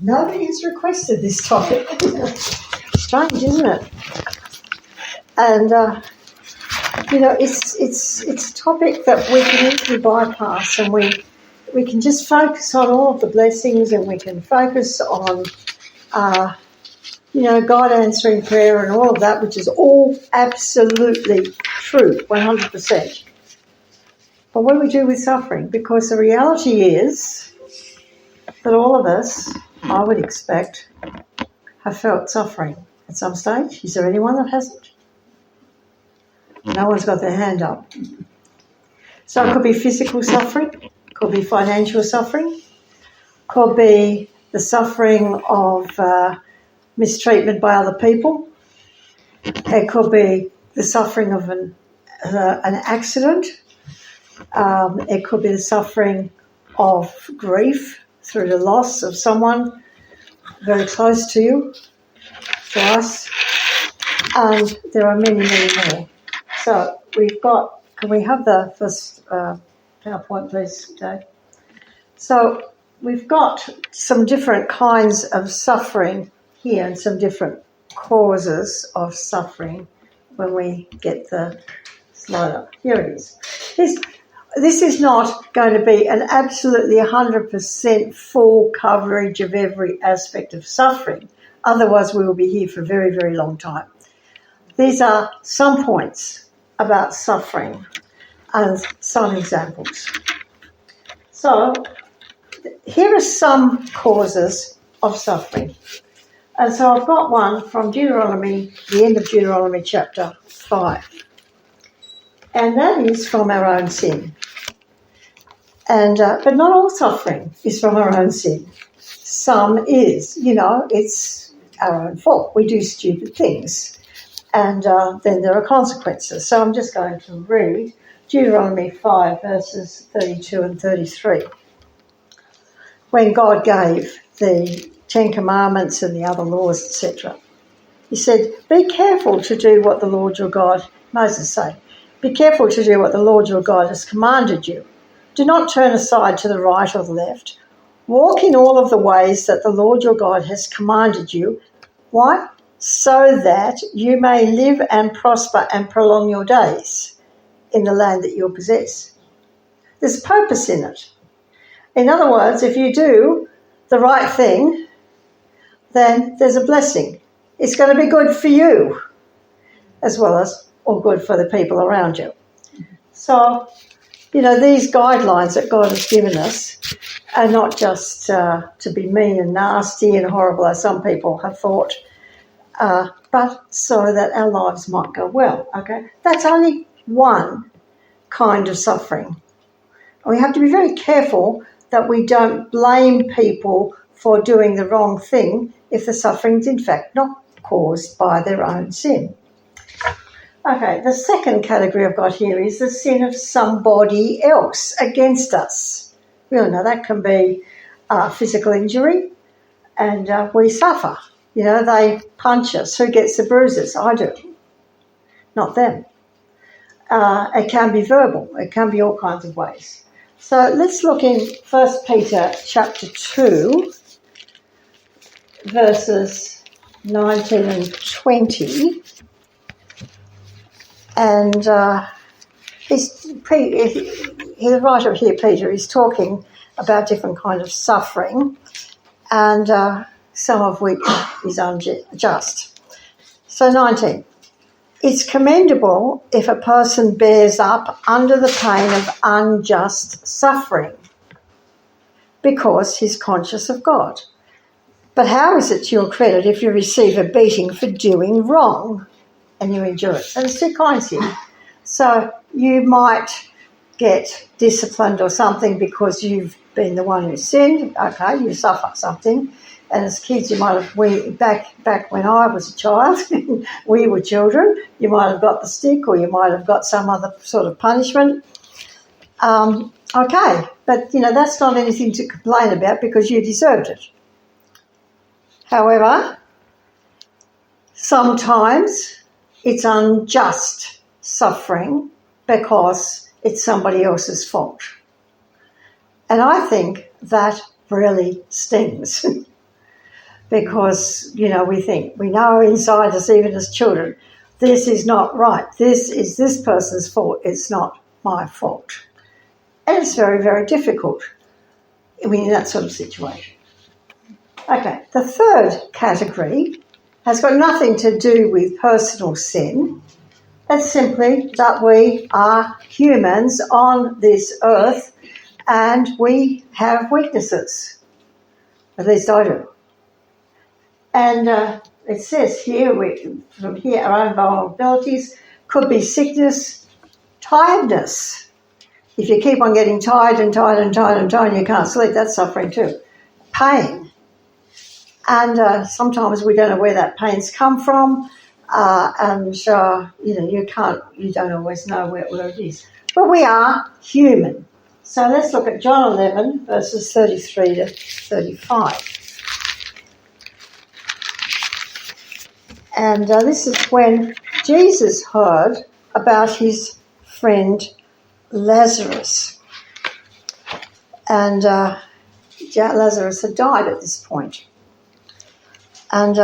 Nobody's requested this topic. Strange, isn't it? And it's a topic that we can easily bypass, and we can just focus on all of the blessings, and we can focus on God answering prayer and all of that, which is all absolutely true, 100%. But what do we do with suffering? Because the reality is that all of us, I would expect, have felt suffering at some stage. Is there anyone that hasn't? No one's got their hand up. So it could be physical suffering, could be financial suffering, could be the suffering of mistreatment by other people. It could be the suffering of an accident. It could be the suffering of grief through the loss of someone very close to you, to us, and there are many, many more. So can we have the first PowerPoint, please, Dave? So we've got some different kinds of suffering here and some different causes of suffering when we get the slide up. Here it is. This is not going to be an absolutely 100% full coverage of every aspect of suffering. Otherwise, we will be here for a very, very long time. These are some points about suffering and some examples. So here are some causes of suffering. And so I've got one from Deuteronomy, the end of Deuteronomy chapter 5. And that is from our own sin. And but not all suffering is from our own sin. Some is, it's our own fault. We do stupid things. And then there are consequences. So I'm just going to read Deuteronomy 5, verses 32 and 33. When God gave the Ten Commandments and the other laws, etc., he said, be careful to do what the Lord your God, Moses said, be careful to do what the Lord your God has commanded you. Do not turn aside to the right or the left. Walk in all of the ways that the Lord your God has commanded you. Why? So that you may live and prosper and prolong your days in the land that you'll possess. There's purpose in it. In other words, if you do the right thing, then there's a blessing. It's going to be good for you as well as all good for the people around you. So, these guidelines that God has given us are not just to be mean and nasty and horrible as some people have thought, but so that our lives might go well, okay? That's only one kind of suffering. We have to be very careful that we don't blame people for doing the wrong thing if the suffering's in fact not caused by their own sin. Okay, the second category I've got here is the sin of somebody else against us. We all know that can be physical injury, and we suffer. They punch us. Who gets the bruises? I do, not them. It can be verbal. It can be all kinds of ways. So let's look in 1 Peter chapter 2, verses 19 and 20. And the writer here, Peter, is talking about different kinds of suffering, and some of which is unjust. So 19. It's commendable if a person bears up under the pain of unjust suffering because he's conscious of God. But how is it to your credit if you receive a beating for doing wrong and you endure it? So there's two kinds here. So you might get disciplined or something because you've been the one who sinned. Okay, you suffer something. And as kids, you might have, back when I was a child, we were children, you might have got the stick or you might have got some other sort of punishment. Okay, but, that's not anything to complain about because you deserved it. However, sometimes it's unjust suffering because it's somebody else's fault. And I think that really stings. because, we know inside us, even as children, this is not right. This is this person's fault. It's not my fault. And it's very, very difficult in that sort of situation. Okay, the third category has got nothing to do with personal sin. It's simply that we are humans on this earth and we have weaknesses. At least I do. And it says here, from here, our own vulnerabilities could be sickness, tiredness. If you keep on getting tired and tired and tired and tired and you can't sleep, that's suffering too. Pain. And sometimes we don't know where that pain's come from, and you don't always know where it is. But we are human. So let's look at John 11, verses 33 to 35. And this is when Jesus heard about his friend Lazarus. And Lazarus had died at this point. And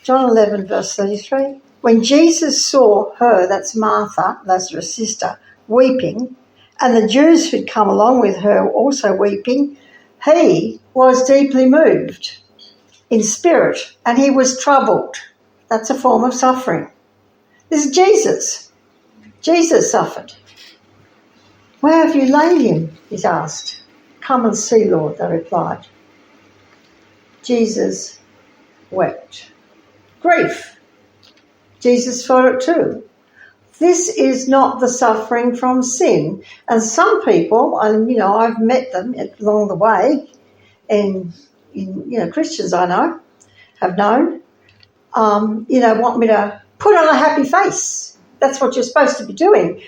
John 11, verse 33, when Jesus saw her, that's Martha, Lazarus' sister, weeping, and the Jews who'd come along with her also weeping, he was deeply moved in spirit, and he was troubled. That's a form of suffering. This is Jesus. Jesus suffered. Where have you laid him? He asked. Come and see, Lord, they replied. Jesus wept. Grief. Jesus felt it too. This is not the suffering from sin. And some people, and I've met them along the way, in Christians I know, have known, want me to put on a happy face. That's what you're supposed to be doing.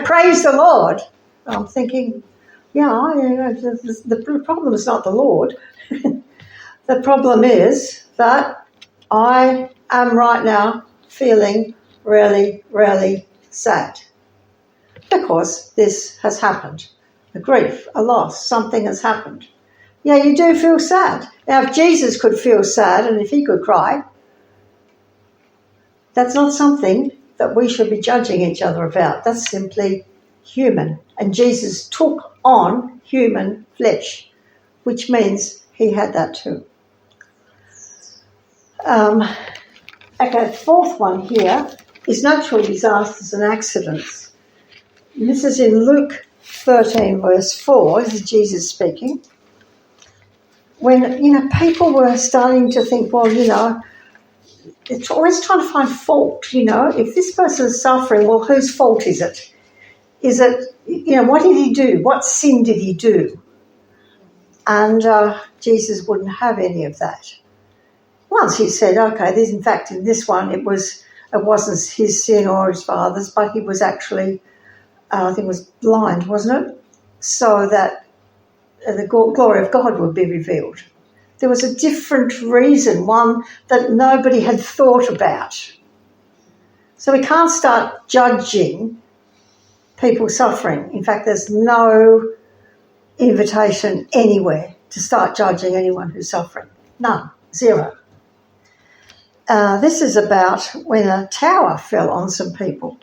Praise the Lord. I'm thinking, the problem is not the Lord. The problem is that I am right now feeling really, really sad because this has happened. A grief, a loss, something has happened. Yeah, you do feel sad. Now, if Jesus could feel sad and if he could cry, that's not something that we should be judging each other about. That's simply human. And Jesus took on human flesh, which means he had that too. Okay, the fourth one here is natural disasters and accidents. And this is in Luke 13, verse 4. This is Jesus speaking. When, people were starting to think, it's always trying to find fault, If this person is suffering, well, whose fault is it? Is it, what did he do? What sin did he do? And Jesus wouldn't have any of that. Once he said, okay, in fact, in this one, it wasn't his sin or his father's, but he was actually, I think it was blind, wasn't it? So that the glory of God would be revealed. There was a different reason, one that nobody had thought about. So we can't start judging people suffering. In fact, there's no invitation anywhere to start judging anyone who's suffering. None. Zero. This is about when a tower fell on some people.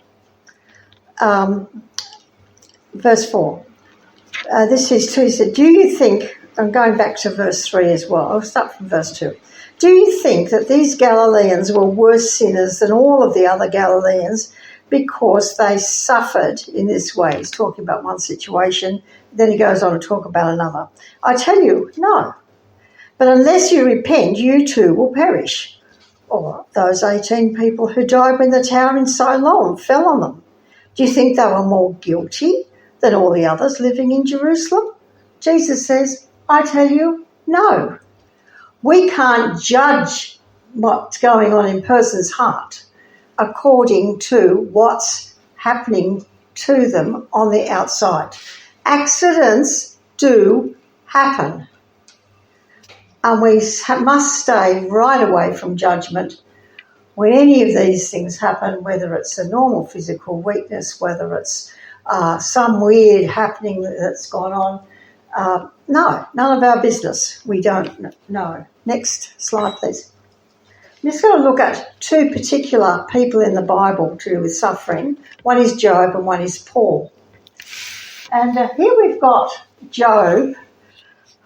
Verse 4. This is 2. He said, do you think, I'm going back to verse 3 as well. I'll start from verse 2. Do you think that these Galileans were worse sinners than all of the other Galileans because they suffered in this way? He's talking about one situation, then he goes on to talk about another. I tell you, no. But unless you repent, you too will perish. Or those 18 people who died when the tower in Siloam fell on them. Do you think they were more guilty than all the others living in Jerusalem? Jesus says, I tell you, no. We can't judge what's going on in a person's heart according to what's happening to them on the outside. Accidents do happen. And we must stay right away from judgment when any of these things happen, whether it's a normal physical weakness, whether it's some weird happening that's gone on. No, none of our business. We don't know. Next slide, please. I'm just going to look at two particular people in the Bible to do with suffering. One is Job and one is Paul. And here we've got Job,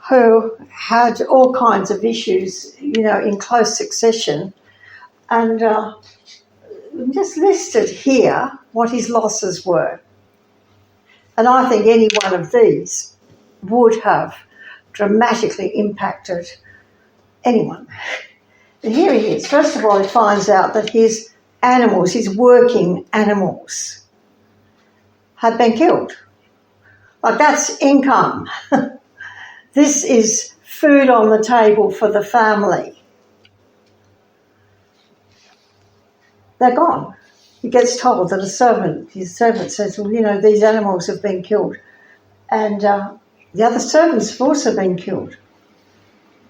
who had all kinds of issues, in close succession. And just listed here what his losses were. And I think any one of these would have dramatically impacted anyone. And here he is. First of all, he finds out that his animals, his working animals, had been killed. Like, that's income. This is food on the table for the family. They're gone. He gets told that his servant says, well, these animals have been killed. And the other servants have also been killed.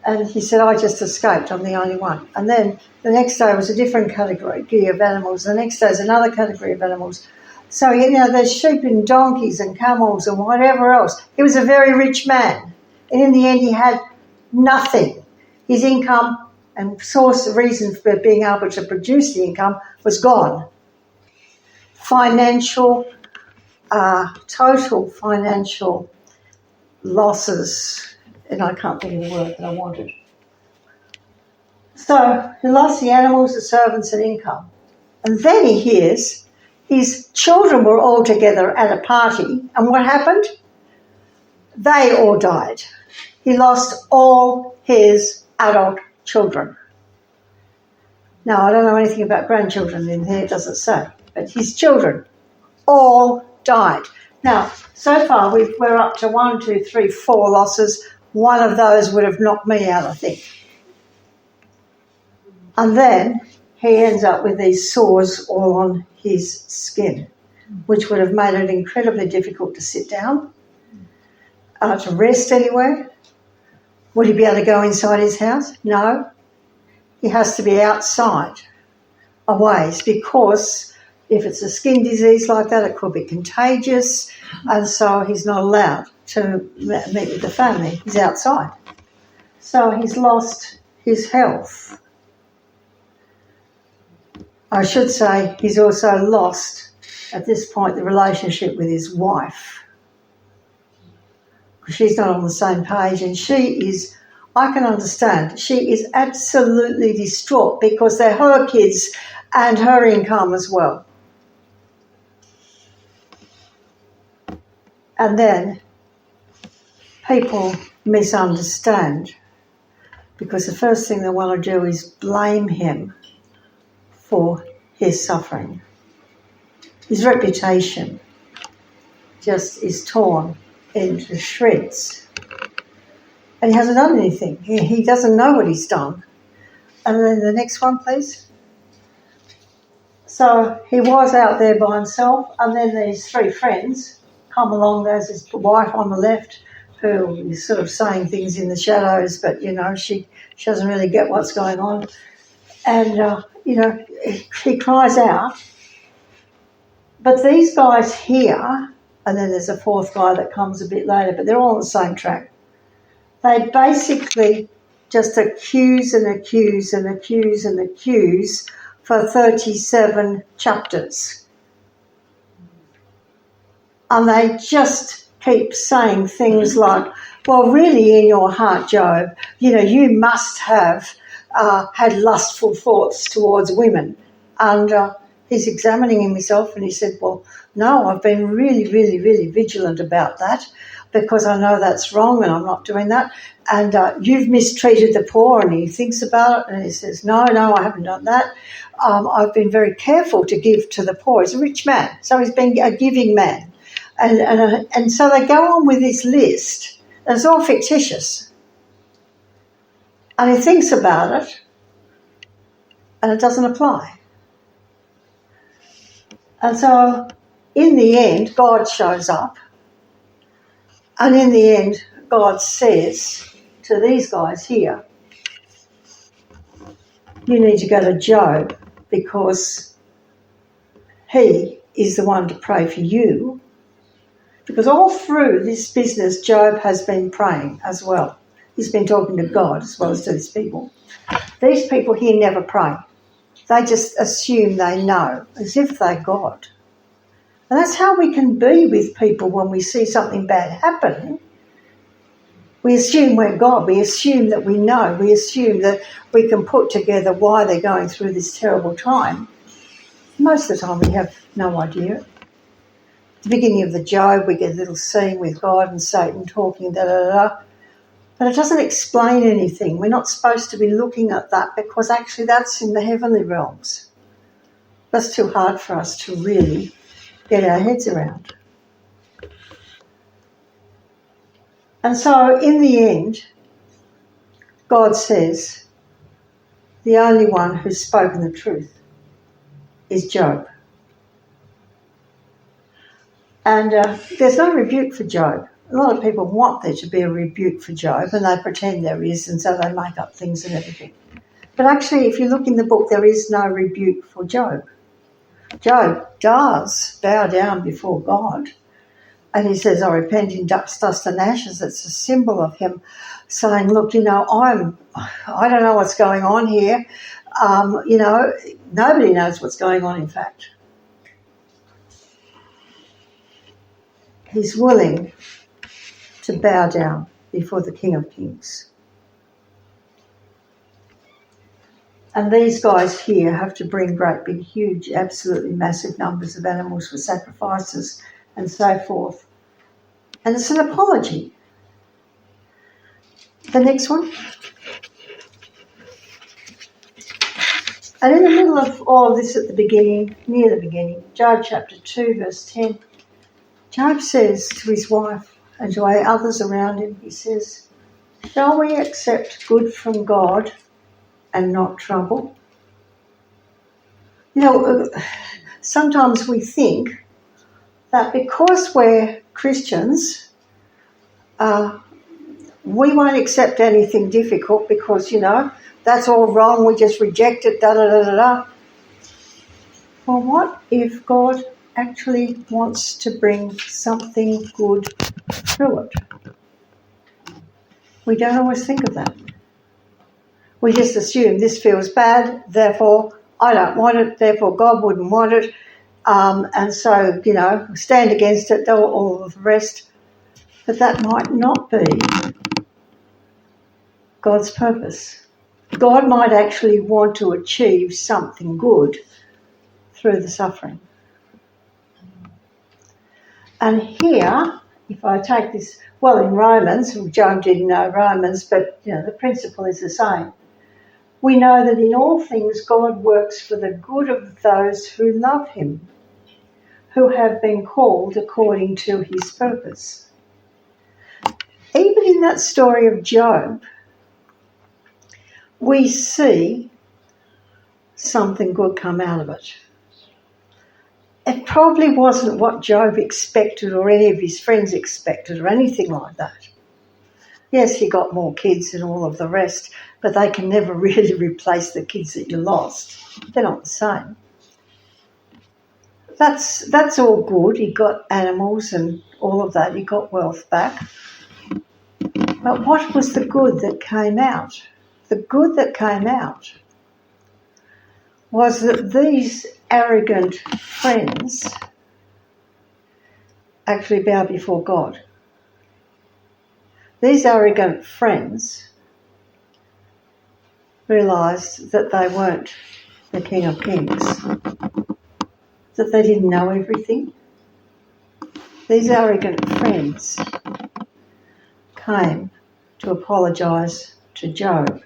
And he said, I just escaped, I'm the only one. And then the next day was a different category of animals. The next day is another category of animals. So, there's sheep and donkeys and camels and whatever else. He was a very rich man. And in the end, he had nothing. His income and source of reason for being able to produce the income was gone. Total financial losses, and I can't think of the word that I wanted. So he lost the animals, the servants, and income. And then he hears his children were all together at a party, and what happened? They all died. He lost all his adult children. Now, I don't know anything about grandchildren in here, it doesn't say, but his children all died. Now, so far we're up to 1, 2, 3, 4 losses. One of those would have knocked me out, I think. And then he ends up with these sores all on his skin, which would have made it incredibly difficult to sit down, to rest anywhere. Would he be able to go inside his house? No. He has to be outside a ways, because if it's a skin disease like that, it could be contagious, and so he's not allowed to meet with the family. He's outside. So he's lost his health. I should say he's also lost, at this point, the relationship with his wife. She's not on the same page, and she is, I can understand, she is absolutely distraught because they're her kids and her income as well. And then people misunderstand, because the first thing they want to do is blame him for his suffering. His reputation just is torn into shreds. And he hasn't done anything. He doesn't know what he's done. And then the next one, please. So he was out there by himself, and then these 3 friends come along. There's his wife on the left, who is sort of saying things in the shadows, but, she doesn't really get what's going on. And, he cries out. But these guys here, and then there's a 4th guy that comes a bit later, but they're all on the same track. They basically just accuse and accuse and accuse and accuse for 37 chapters. And they just keep saying things like, well, really in your heart, Job, you must have had lustful thoughts towards women. And he's examining himself, and he said, well, no, I've been really, really, really vigilant about that, because I know that's wrong and I'm not doing that. And you've mistreated the poor, and he thinks about it, and he says, no, I haven't done that. I've been very careful to give to the poor. He's a rich man, so he's been a giving man. And so they go on with this list. And it's all fictitious. And he thinks about it, and it doesn't apply. And so in the end, God shows up. And in the end, God says to these guys here, you need to go to Job, because he is the one to pray for you. Because all through this business, Job has been praying as well. He's been talking to God as well as to these people. These people here never pray. They just assume they know, as if they're God. And that's how we can be with people when we see something bad happen. We assume we're God. We assume that we know. We assume that we can put together why they're going through this terrible time. Most of the time we have no idea. At the beginning of the Job, we get a little scene with God and Satan talking, da-da-da-da. But it doesn't explain anything. We're not supposed to be looking at that because actually that's in the heavenly realms. That's too hard for us to really get our heads around. And so in the end, God says the only one who's spoken the truth is Job. And there's no rebuke for Job. A lot of people want there to be a rebuke for Job, and they pretend there is, and so they make up things and everything. But actually, if you look in the book, there is no rebuke for Job. Job does bow down before God, and he says, I repent in dust and ashes. It's a symbol of him saying, look, I don't know what's going on here. Nobody knows what's going on, in fact. He's willing to bow down before the King of Kings. And these guys here have to bring great big, huge, absolutely massive numbers of animals for sacrifices and so forth. And it's an apology. The next one. And in the middle of all of this at the beginning, near the beginning, Job chapter 2, verse 10, Job says to his wife and to others around him, he says, shall we accept good from God and not trouble? Sometimes we think that because we're Christians, we won't accept anything difficult because, that's all wrong, we just reject it, da-da-da-da-da. Well, what if God actually wants to bring something good through it? We don't always think of that. We just assume this feels bad, therefore I don't want it, therefore God wouldn't want it, and so, stand against it, all of the rest. But that might not be God's purpose. God might actually want to achieve something good through the suffering. And here, if I take this, in Romans, Job didn't know Romans, but the principle is the same. We know that in all things God works for the good of those who love him, who have been called according to his purpose. Even in that story of Job, we see something good come out of it. It probably wasn't what Job expected or any of his friends expected or anything like that. Yes, he got more kids and all of the rest, but they can never really replace the kids that you lost. They're not the same. That's all good. He got animals and all of that. He got wealth back. But what was the good that came out? The good that came out was that these arrogant friends actually bow before God. These arrogant friends realised that they weren't the King of Kings, that they didn't know everything. These arrogant friends came to apologise to Job,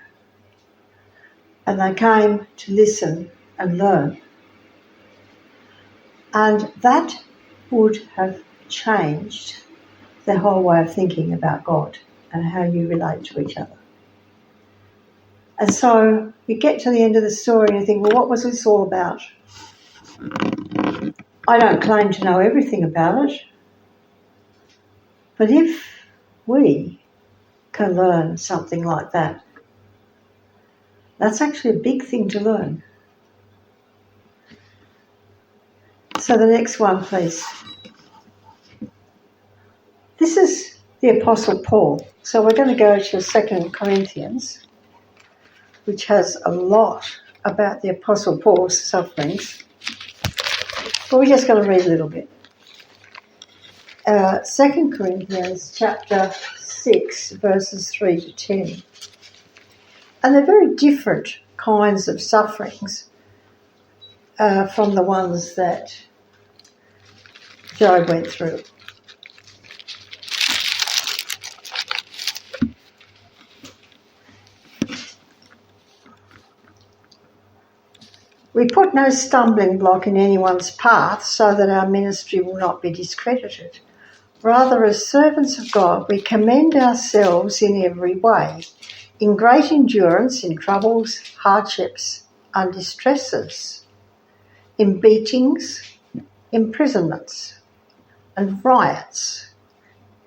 and they came to listen and learn. And that would have changed their whole way of thinking about God and how you relate to each other. And so you get to the end of the story and you think, well, what was this all about? I don't claim to know everything about it, but if we can learn something like that, that's actually a big thing to learn. So the next one, please. This is the Apostle Paul. So we're going to go to 2 Corinthians, which has a lot about the Apostle Paul's sufferings. But we're just going to read a little bit. 2 Corinthians chapter 6, verses 3 to 10. And they're very different kinds of sufferings from the ones that Job went through. We put no stumbling block in anyone's path so that our ministry will not be discredited. Rather, as servants of God, we commend ourselves in every way, in great endurance, in troubles, hardships, and distresses, in beatings, imprisonments, and riots,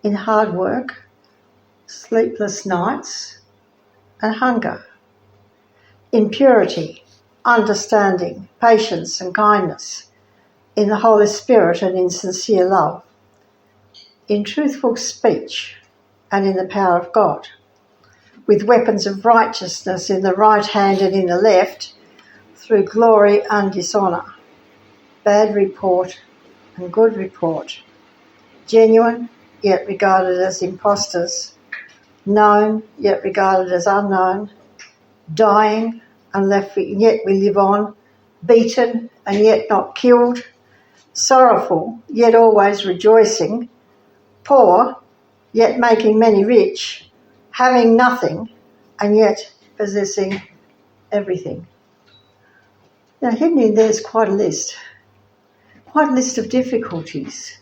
in hard work, sleepless nights, and hunger, in purity, understanding, patience, and kindness, in the Holy Spirit and in sincere love, in truthful speech and in the power of God, with weapons of righteousness in the right hand and in the left, through glory and dishonour, bad report and good report, genuine yet regarded as impostors, known yet regarded as unknown, dying and yet we live on, beaten and yet not killed, sorrowful yet always rejoicing, poor yet making many rich, having nothing and yet possessing everything. Now hidden in there is quite a list of difficulties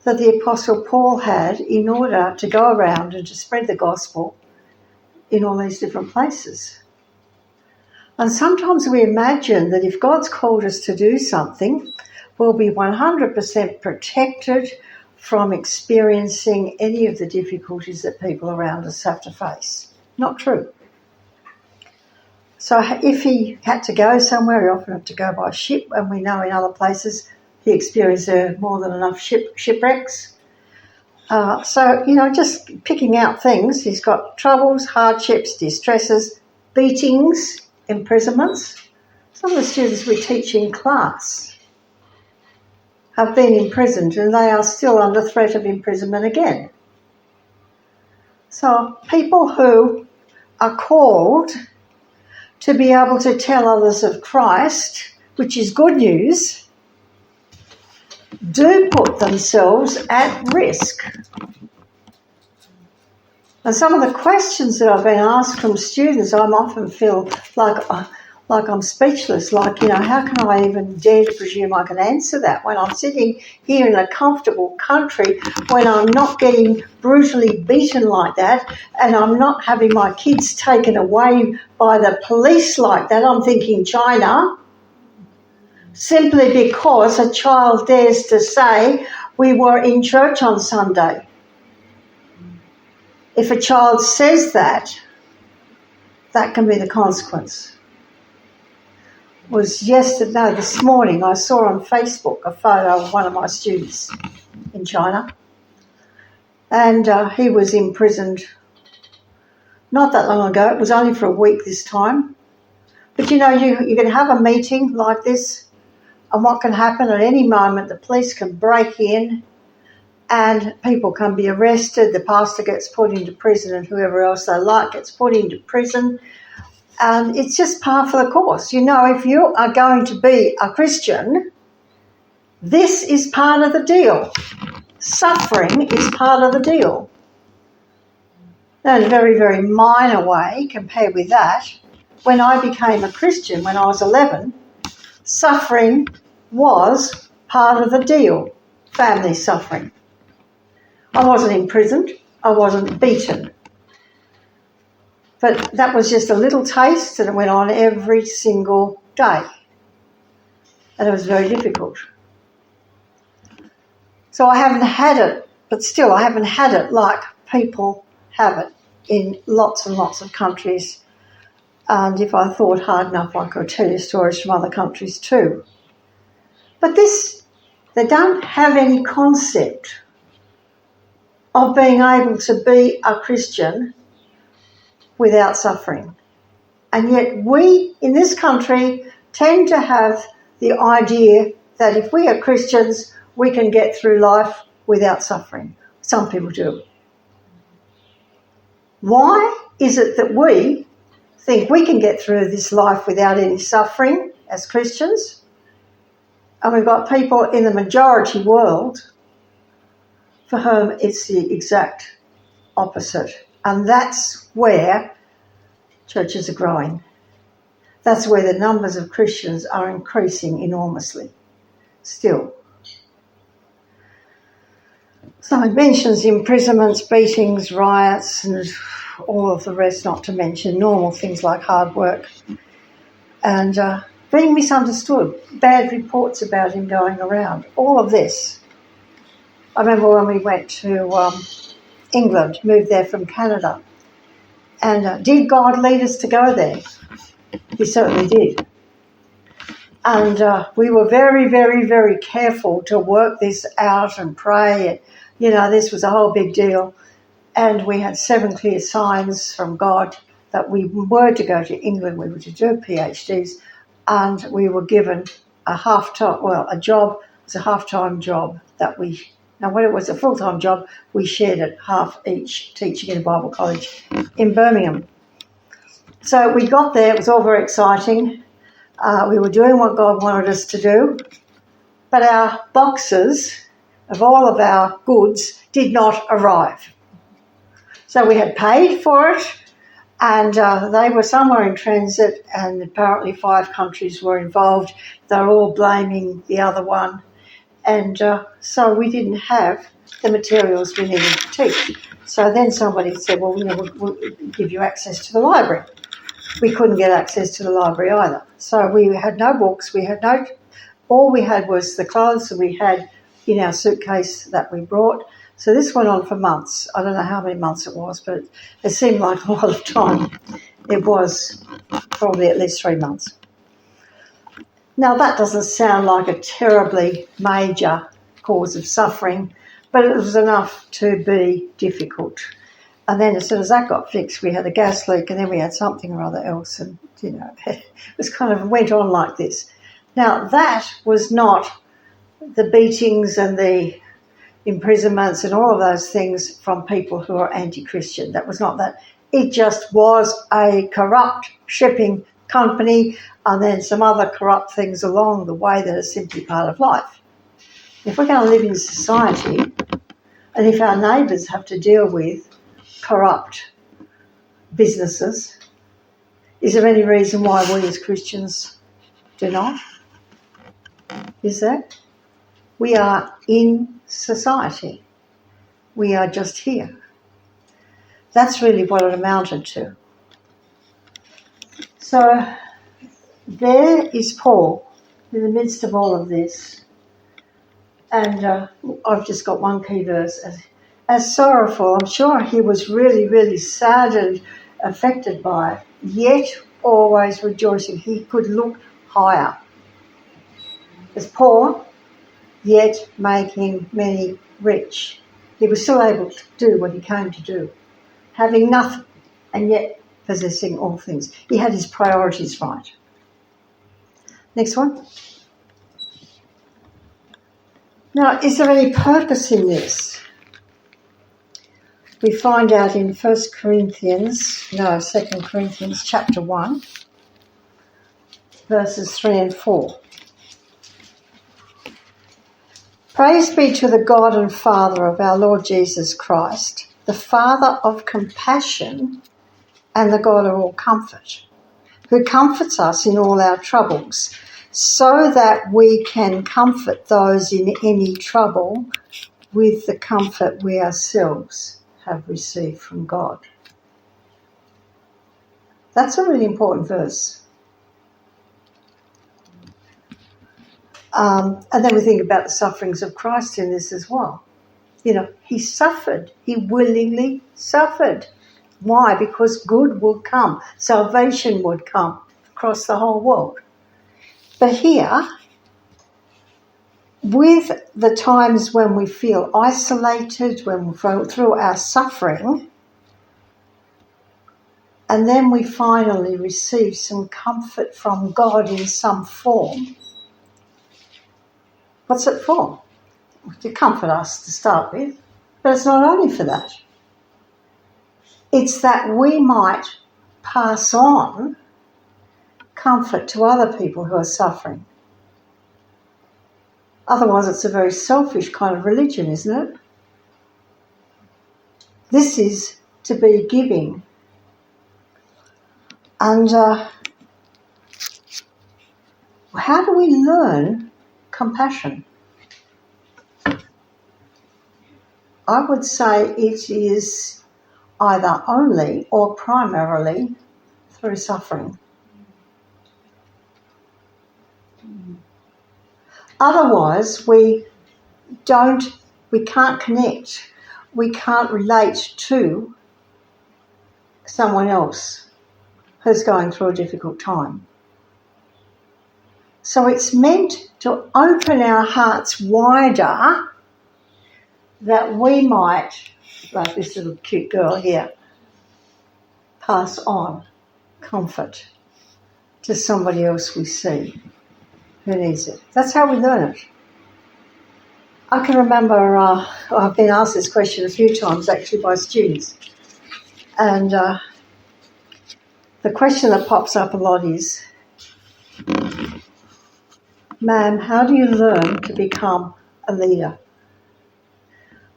that the Apostle Paul had in order to go around and to spread the gospel in all these different places. And sometimes we imagine that if God's called us to do something, we'll be 100% protected from experiencing any of the difficulties that people around us have to face. Not true. So if he had to go somewhere, he often had to go by ship, and we know in other places he experienced more than enough shipwrecks. Just picking out things, he's got troubles, hardships, distresses, beatings, imprisonments. Some of the students we teach in class have been imprisoned and they are still under threat of imprisonment again. So people who are called to be able to tell others of Christ, which is good news, do put themselves at risk. And some of the questions that I've been asked from students, I often feel like I'm speechless, how can I even dare to presume I can answer that when I'm sitting here in a comfortable country, when I'm not getting brutally beaten like that, and I'm not having my kids taken away by the police like that. I'm thinking China, simply because a child dares to say we were in church on Sunday. If a child says that, that can be the consequence. This morning, I saw on Facebook a photo of one of my students in China, and he was imprisoned not that long ago. It was only for a week this time. But you can have a meeting like this, and what can happen at any moment, the police can break in and people can be arrested. The pastor gets put into prison and whoever else they like gets put into prison. And it's just par for the course. If you are going to be a Christian, this is part of the deal. Suffering is part of the deal. Now, in a very, very minor way compared with that, when I became a Christian when I was 11, suffering was part of the deal, family suffering. I wasn't imprisoned, I wasn't beaten. But that was just a little taste, and it went on every single day. And it was very difficult. So I haven't had it, but still I haven't had it like people have it in lots and lots of countries. And if I thought hard enough, I could tell you stories from other countries too. But they don't have any concept of being able to be a Christian without suffering. And yet we in this country tend to have the idea that if we are Christians, we can get through life without suffering. Some people do. Why is it that we think we can get through this life without any suffering as Christians? And we've got people in the majority world for whom it's the exact opposite. And that's where churches are growing. That's where the numbers of Christians are increasing enormously still. So it mentions imprisonments, beatings, riots, and all of the rest, not to mention normal things like hard work. And being misunderstood, bad reports about him going around, all of this. I remember when we went to England, moved there from Canada, and did God lead us to go there? He certainly did. And we were very, very, very careful to work this out and pray. And, this was a whole big deal. And we had 7 clear signs from God that we were to go to England, we were to do PhDs, and we were given a job. It was a half-time job that when it was a full-time job, we shared it half each, teaching in a Bible college in Birmingham. So we got there, it was all very exciting. We were doing what God wanted us to do, but our boxes of all of our goods did not arrive. So we had paid for it, and they were somewhere in transit, and apparently 5 countries were involved. They were all blaming the other one. And so we didn't have the materials we needed to teach. So then somebody said, well, we'll give you access to the library. We couldn't get access to the library either. So we had no books. All we had was the clothes that we had in our suitcase that we brought. So this went on for months. I don't know how many months it was, but it seemed like a lot of time. It was probably at least 3 months. Now, that doesn't sound like a terribly major cause of suffering, but it was enough to be difficult. And then as soon as that got fixed, we had a gas leak, and then we had something or other else, and, it was went on like this. Now, that was not the beatings and the imprisonments and all of those things from people who are anti-Christian. That was not that. It just was a corrupt shipping company, and then some other corrupt things along the way that are simply part of life. If we're going to live in society, and if our neighbours have to deal with corrupt businesses, is there any reason why we as Christians do not? Is there? We are in society. We are just here. That's really what it amounted to. So there is Paul in the midst of all of this. And I've just got one key verse. As sorrowful, I'm sure he was really, really sad and affected by it, yet always rejoicing. He could look higher. As poor, yet making many rich. He was still able to do what he came to do, having nothing and yet possessing all things. He had his priorities right. Next one. Now, is there any purpose in this? We find out in 2 Corinthians chapter 1, verses 3 and 4. Praise be to the God and Father of our Lord Jesus Christ, the Father of compassion and the God of all comfort, who comforts us in all our troubles, so that we can comfort those in any trouble with the comfort we ourselves have received from God. That's a really important verse. And then we think about the sufferings of Christ in this as well. He suffered. He willingly suffered. Why? Because good would come. Salvation would come across the whole world. But here, with the times when we feel isolated, when we go through our suffering, and then we finally receive some comfort from God in some form, what's it for? To comfort us to start with, but it's not only for that. It's that we might pass on comfort to other people who are suffering. Otherwise, it's a very selfish kind of religion, isn't it? This is to be giving. And how do we learn compassion? I would say it is either only or primarily through suffering. Otherwise, we can't connect, we can't relate to someone else who's going through a difficult time. So it's meant to open our hearts wider that we might, like this little cute girl here, pass on comfort to somebody else we see who needs it. That's how we learn it. I can remember, I've been asked this question a few times actually by students, and the question that pops up a lot is, "Ma'am, how do you learn to become a leader?"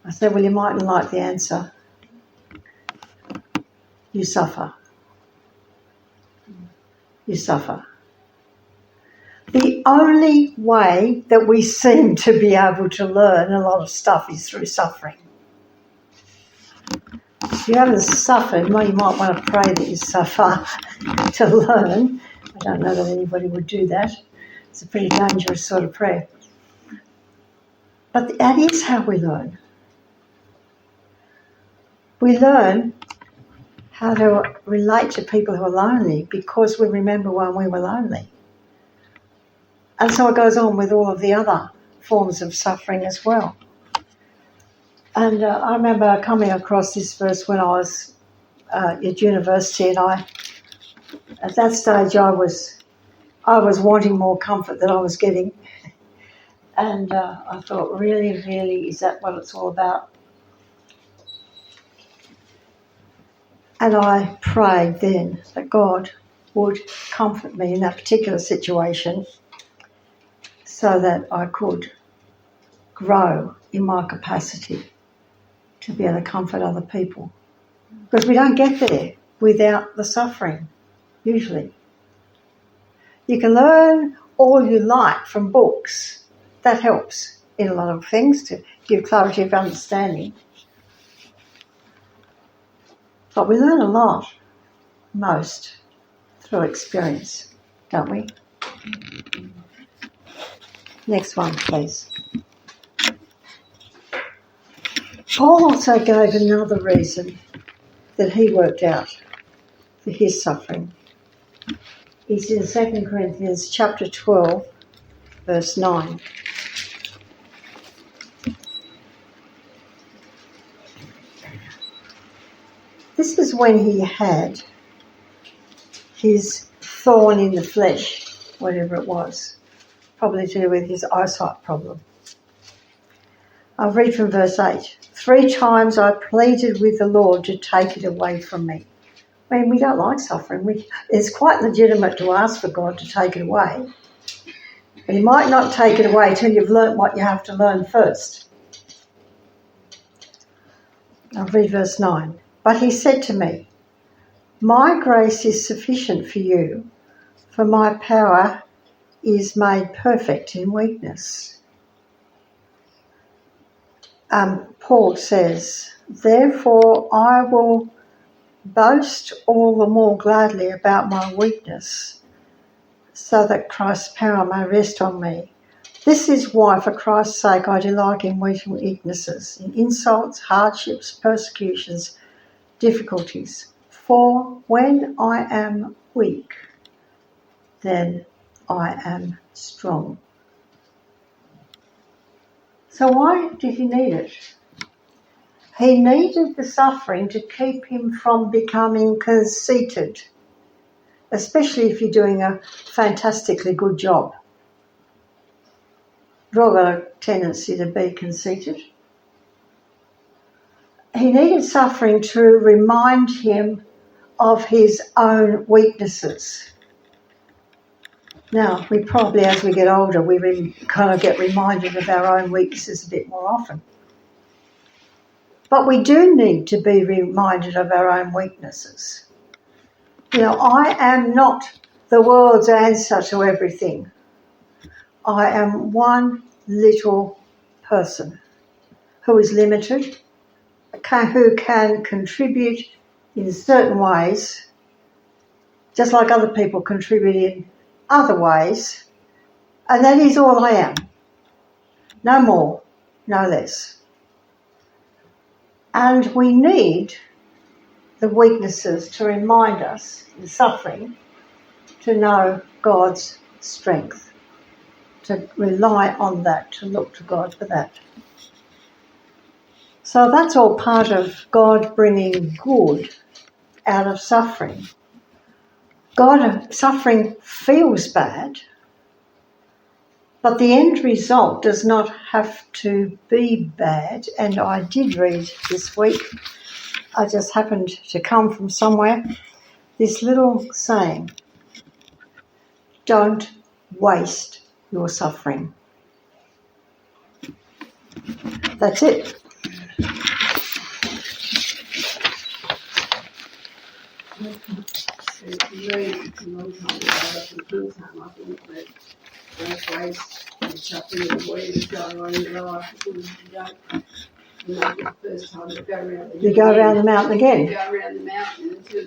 I said, well, you mightn't like the answer. You suffer. You suffer. The only way that we seem to be able to learn a lot of stuff is through suffering. If you haven't suffered, well, you might want to pray that you suffer to learn. I don't know that anybody would do that. It's a pretty dangerous sort of prayer. But that is how we learn. We learn how to relate to people who are lonely because we remember when we were lonely. And so it goes on with all of the other forms of suffering as well. And I remember coming across this verse when I was at university, and at that stage I was wanting more comfort than I was getting. And I thought, really, is that what it's all about? And I prayed then that God would comfort me in that particular situation so that I could grow in my capacity to be able to comfort other people. Because we don't get there without the suffering, usually. You can learn all you like from books. That helps in a lot of things to give clarity of understanding. But we learn a lot, most, through experience, don't we? Next one, please. Paul also gave another reason that he worked out for his suffering. It's in 2 Corinthians chapter 12, verse 9. This is when he had his thorn in the flesh, whatever it was, probably to do with his eyesight problem. I'll read from verse 8. 3 times I pleaded with the Lord to take it away from me. I mean, we don't like suffering. It's quite legitimate to ask for God to take it away. But he might not take it away till you've learnt what you have to learn first. I'll read verse 9. But he said to me, my grace is sufficient for you, for my power is made perfect in weakness. Paul says, therefore I will boast all the more gladly about my weakness, so that Christ's power may rest on me. This is why, for Christ's sake, I delight in weaknesses, in insults, hardships, persecutions, difficulties. For when I am weak, then I am strong. So why did he need it? He needed the suffering to keep him from becoming conceited, especially if you're doing a fantastically good job. We've all got a tendency to be conceited. He needed suffering to remind him of his own weaknesses. Now, we probably, as we get older, we kind of get reminded of our own weaknesses a bit more often. But we do need to be reminded of our own weaknesses. You know, I am not the world's answer to everything. I am one little person who is limited, who can contribute in certain ways, just like other people contribute in other ways, and that is all I am. No more, no less. And we need the weaknesses to remind us, the suffering, to know God's strength, to rely on that, to look to God for that. So that's all part of God bringing good out of suffering. Suffering feels bad, but the end result does not have to be bad. And I did read this week, I just happened to come from somewhere, this little saying, don't waste your suffering. That's it. You go around the mountain again.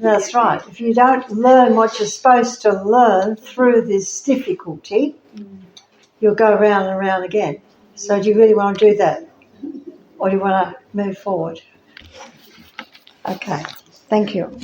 That's right. If you don't learn what you're supposed to learn through this difficulty, you'll go round and round again. So do you really want to do that? Or do you want to move forward? Okay. Thank you.